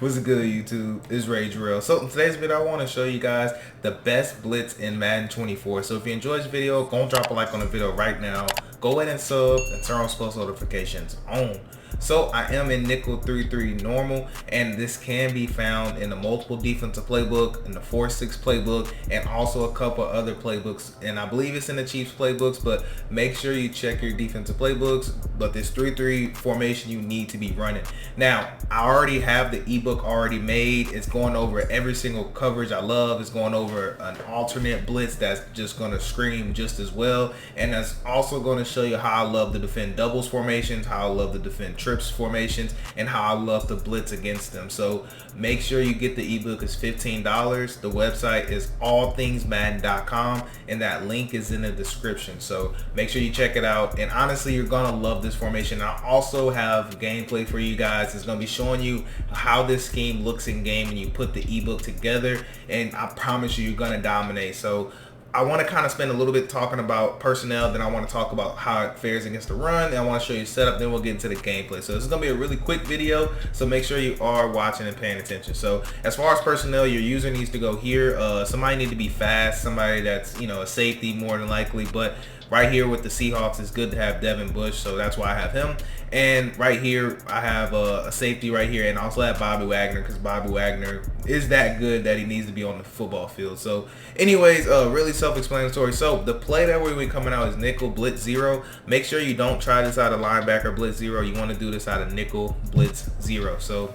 What's good, YouTube? It's Rage Real. So in today's video, I want to show you guys the best blitz in Madden 24. So if you enjoyed this video, go and drop a like on the video right now. Go ahead and sub and turn on post notifications on. So I am in nickel 3-3 normal, and this can be found in the multiple defensive playbook, in the 4-6 playbook, and also a couple other playbooks. And I believe it's in the Chiefs playbooks, but make sure you check your defensive playbooks. But this 3-3 formation you need to be running. Now, I already have the ebook already made. It's going over every single coverage I love. It's going over an alternate blitz that's just going to scream just as well. And that's also going to show you how I love to defend doubles formations, how I love to defend trips formations, and how I love to blitz against them. So make sure you get the ebook. It's $15. The website is allthingsmadden.com, and that link is in the description. So make sure you check it out. And honestly, you're gonna love this formation. I also have gameplay for you guys. It's gonna be showing you how this scheme looks in game, and you put the ebook together, and I promise you, you're gonna dominate. So I want to kind of spend a little bit talking about personnel, then I want to talk about how it fares against the run, and I want to show you setup, then we'll get into the gameplay. So this is going to be a really quick video, so make sure you are watching and paying attention. So as far as personnel, your user needs to go here. Somebody need to be fast, somebody that's, you know, a safety more than likely, but right here with the Seahawks, it's good to have Devin Bush, so that's why I have him. And right here, I have a safety right here, and also have Bobby Wagner, because Bobby Wagner is that good that he needs to be on the football field. So anyways, really self-explanatory. So the play that we're coming out is nickel blitz 0. Make sure you don't try this out of linebacker blitz 0. You want to do this out of nickel blitz 0. So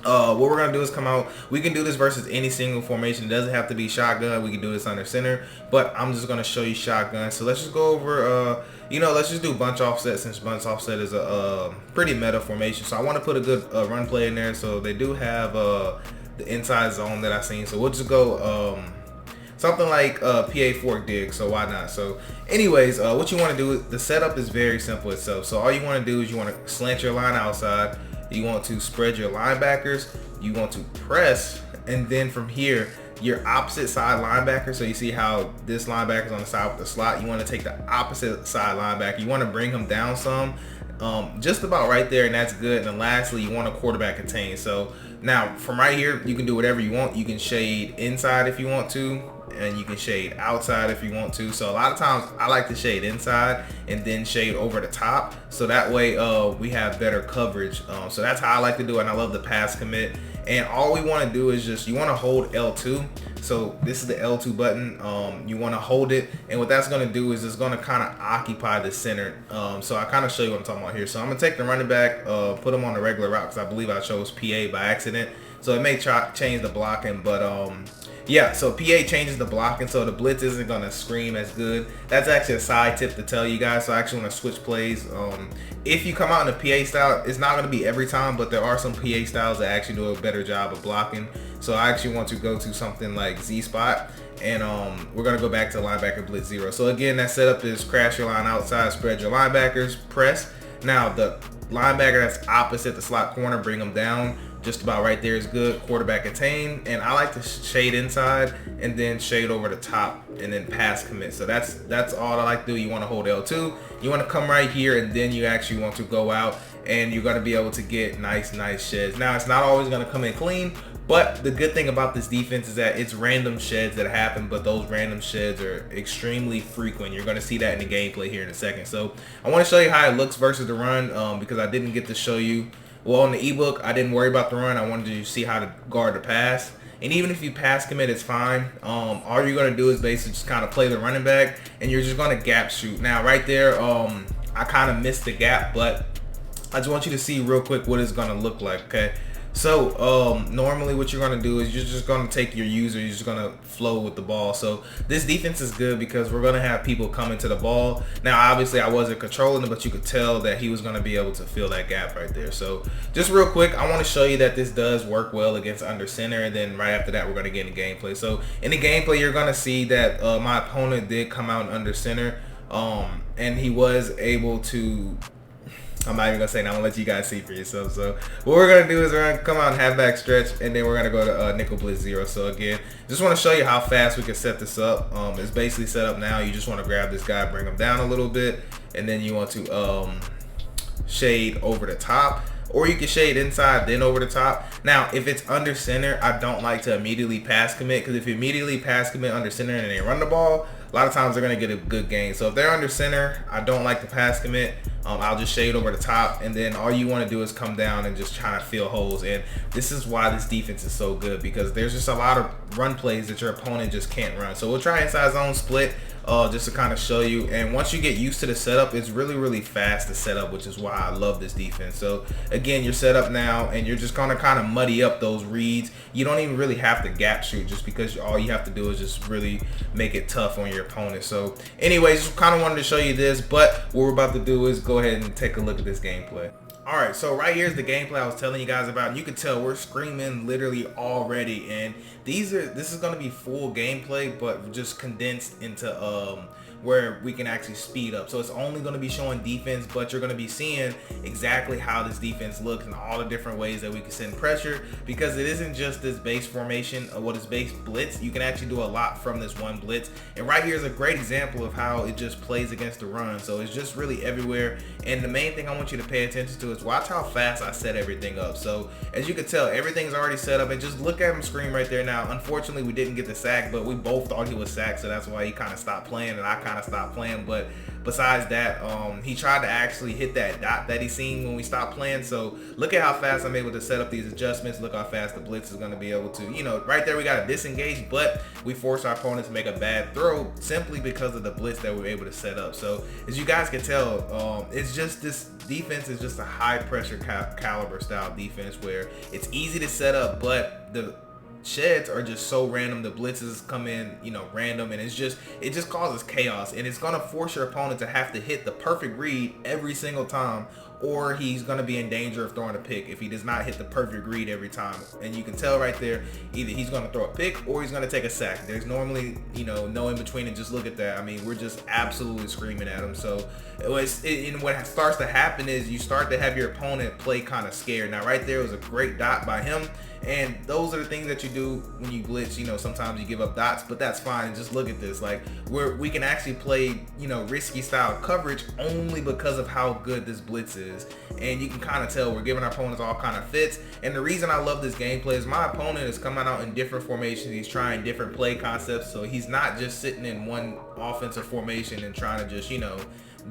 what we're gonna do is come out. We can do this versus any single formation. It doesn't have to be shotgun. We can do this under center, but I'm just gonna show you shotgun. So let's just go over let's just do bunch offset, since bunch offset is a pretty meta formation. So I want to put a good run play in there. So they do have the inside zone that I've seen, so we'll just go something like PA fork dig, so why not? So anyways, what you want to do, the setup is very simple itself. So all you want to do is you want to slant your line outside, you want to spread your linebackers, you want to press, and then from here your opposite side linebacker. So you see how this linebacker is on the side with the slot, you want to take the opposite side linebacker, you want to bring him down some, just about right there, and that's good. And then lastly, you want a quarterback contain. So now from right here, you can do whatever you want. You can shade inside if you want to, and you can shade outside if you want to. So a lot of times I like to shade inside and then shade over the top, so that way we have better coverage. So that's how I like to do it, and I love the pass commit. And all we want to do is just, you want to hold L2. So this is the L2 button. You want to hold it, and what that's going to do is it's going to kind of occupy the center. So I kind of show you what I'm talking about here. So I'm going to take the running back, put him on the regular route, because I believe I chose PA by accident. So it may change the blocking, but yeah, so PA changes the blocking, so the blitz isn't gonna scream as good. That's actually a side tip to tell you guys. So I actually want to switch plays. If you come out in a PA style, it's not gonna be every time, but there are some PA styles that actually do a better job of blocking. So I actually want to go to something like Z spot, and we're gonna go back to linebacker blitz 0. So again, that setup is crash your line outside, spread your linebackers, press. Now the linebacker that's opposite the slot corner, bring them down. Just about right there is good. Quarterback contain, and I like to shade inside and then shade over the top and then pass commit. So that's all I like to do. You want to hold L2, you want to come right here, and then you actually want to go out, and you're going to be able to get nice sheds. Now it's not always going to come in clean, but the good thing about this defense is that it's random sheds that happen, but those random sheds are extremely frequent. You're going to see that in the gameplay here in a second. So I want to show you how it looks versus the run, because I didn't get to show you. Well, on the ebook, I didn't worry about the run. I wanted you to see how to guard the pass. And even if you pass commit, it's fine. All you're going to do is basically just kind of play the running back, and you're just going to gap shoot. Now, right there, I kind of missed the gap, but I just want you to see real quick what it's going to look like, okay? So normally what you're going to do is you're just going to take your user, you're just going to flow with the ball. So this defense is good because we're going to have people coming to the ball. Now obviously I wasn't controlling it, but you could tell that he was going to be able to fill that gap right there. So just real quick, I want to show you that this does work well against under center, and then right after that we're going to get into gameplay. So in the gameplay, you're going to see that my opponent did come out under center, and he was able to, I'm not even gonna say now, I'm gonna let you guys see for yourself. So what we're gonna do is we're gonna come out and halfback stretch, and then we're gonna go to nickel blitz 0. So again, just want to show you how fast we can set this up. It's basically set up now. You just want to grab this guy, bring him down a little bit, and then you want to shade over the top. or you can shade inside then over the top. Now if it's under center, I don't like to immediately pass commit, because if you immediately pass commit under center and they run the ball, a lot of times they're going to get a good gain. So if they're under center, I don't like to pass commit. I'll just shade over the top, and then all you want to do is come down and just try to fill holes. And this is why this defense is so good, because there's just a lot of run plays that your opponent just can't run. So we'll try inside zone split just to kind of show you. And once you get used to the setup, it's really fast to set up, which is why I love this defense. So again, you're set up now, and you're just going to kind of muddy up those reads. You don't even really have to gap shoot, just because all you have to do is just really make it tough on your opponent. So anyways, just kind of wanted to show you this, but what we're about to do is go ahead and take a look at this gameplay. Alright, so right here's the gameplay I was telling you guys about. You can tell we're screaming literally already, and this is going to be full gameplay, but just condensed into where we can actually speed up. So it's only going to be showing defense, but you're going to be seeing exactly how this defense looks and all the different ways that we can send pressure, because it isn't just this base formation or what is base blitz. You can actually do a lot from this one blitz, and right here is a great example of how it just plays against the run. So it's just really everywhere, and the main thing I want you to pay attention to is watch how fast I set everything up. So as you can tell, everything's already set up, and just look at him scream right there. Now unfortunately we didn't get the sack, but we both thought he was sacked, so that's why he kind of stopped playing and I kind of stopped playing. But besides that, he tried to actually hit that dot that he seen when we stopped playing. So look at how fast I'm able to set up these adjustments. Look how fast the blitz is going to be able to, you know, right there we got to disengage, but we force our opponents to make a bad throw simply because of the blitz that we were able to set up. So as you guys can tell, it's just this defense is just a high pressure caliber style defense where it's easy to set up, but the sheds are just so random. The blitzes come in, you know, random, and it just causes chaos, and it's gonna force your opponent to have to hit the perfect read every single time, or he's gonna be in danger of throwing a pick if he does not hit the perfect read every time. And you can tell right there, either he's gonna throw a pick or he's gonna take a sack. There's normally, you know, no in between, and just look at that. I mean, we're just absolutely screaming at him. So and what starts to happen is you start to have your opponent play kind of scared. Now right there was a great dot by him, and those are the things that you do when you blitz. You know, sometimes you give up dots, but that's fine. Just look at this, like we can actually play, you know, risky style coverage only because of how good this blitz is. And you can kind of tell we're giving our opponents all kind of fits. And the reason I love this gameplay is my opponent is coming out in different formations. He's trying different play concepts, so he's not just sitting in one offensive formation and trying to just, you know,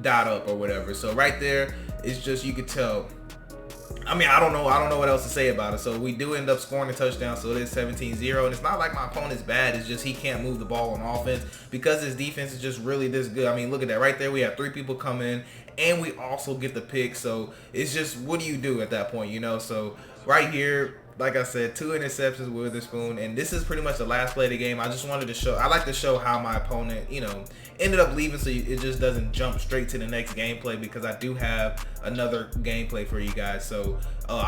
dot up or whatever. So right there, it's just, you could tell. I mean, I don't know what else to say about it. So we do end up scoring a touchdown, so it is 17-0, and it's not like my opponent's bad. It's just he can't move the ball on offense because his defense is just really this good. I mean, look at that right there. We have 3 people come in, and we also get the pick. So it's just, what do you do at that point, you know? So right here, like I said, 2 interceptions with Witherspoon, and this is pretty much the last play of the game. I just wanted to show, I like to show how my opponent, you know, ended up leaving, so it just doesn't jump straight to the next gameplay, because I do have another gameplay for you guys. So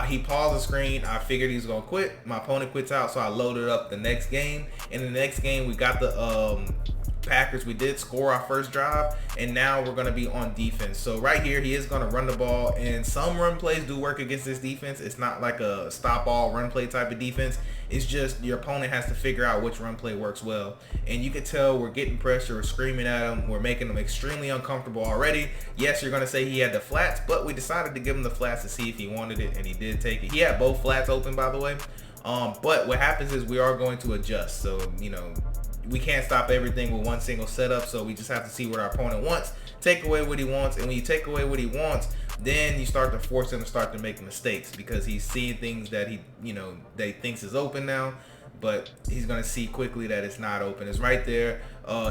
he paused the screen. I figured he was gonna quit. My opponent quits out, so I loaded up the next game. In the next game, we got the Packers. We did score our first drive, and now we're going to be on defense. So right here, he is going to run the ball, and some run plays do work against this defense. It's not like a stop all run play type of defense. It's just your opponent has to figure out which run play works well. And you can tell we're getting pressure, we're screaming at him, we're making him extremely uncomfortable already. Yes, you're going to say he had the flats, but we decided to give him the flats to see if he wanted it, and he did take it. He had both flats open, by the way. But what happens is we are going to adjust. So, you know, we can't stop everything with one single setup, so we just have to see what our opponent wants, take away what he wants, and when you take away what he wants, then you start to force him to start to make mistakes, because he's seeing things that he, you know, that he thinks is open now, but he's gonna see quickly that it's not open. It's right there.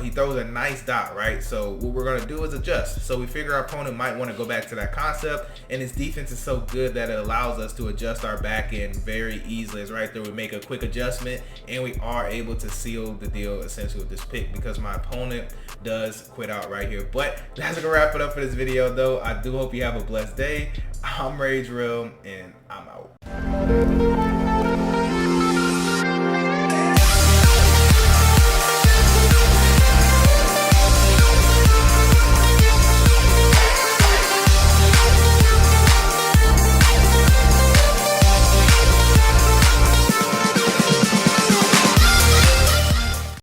He throws a nice dot, right? So what we're gonna do is adjust. So we figure our opponent might want to go back to that concept, and his defense is so good that it allows us to adjust our back end very easily. It's right there. We make a quick adjustment, and we are able to seal the deal essentially with this pick, because my opponent does quit out right here. But that's gonna wrap it up for this video, though. I do hope you have a blessed day. I'm Rage Real, and I'm out.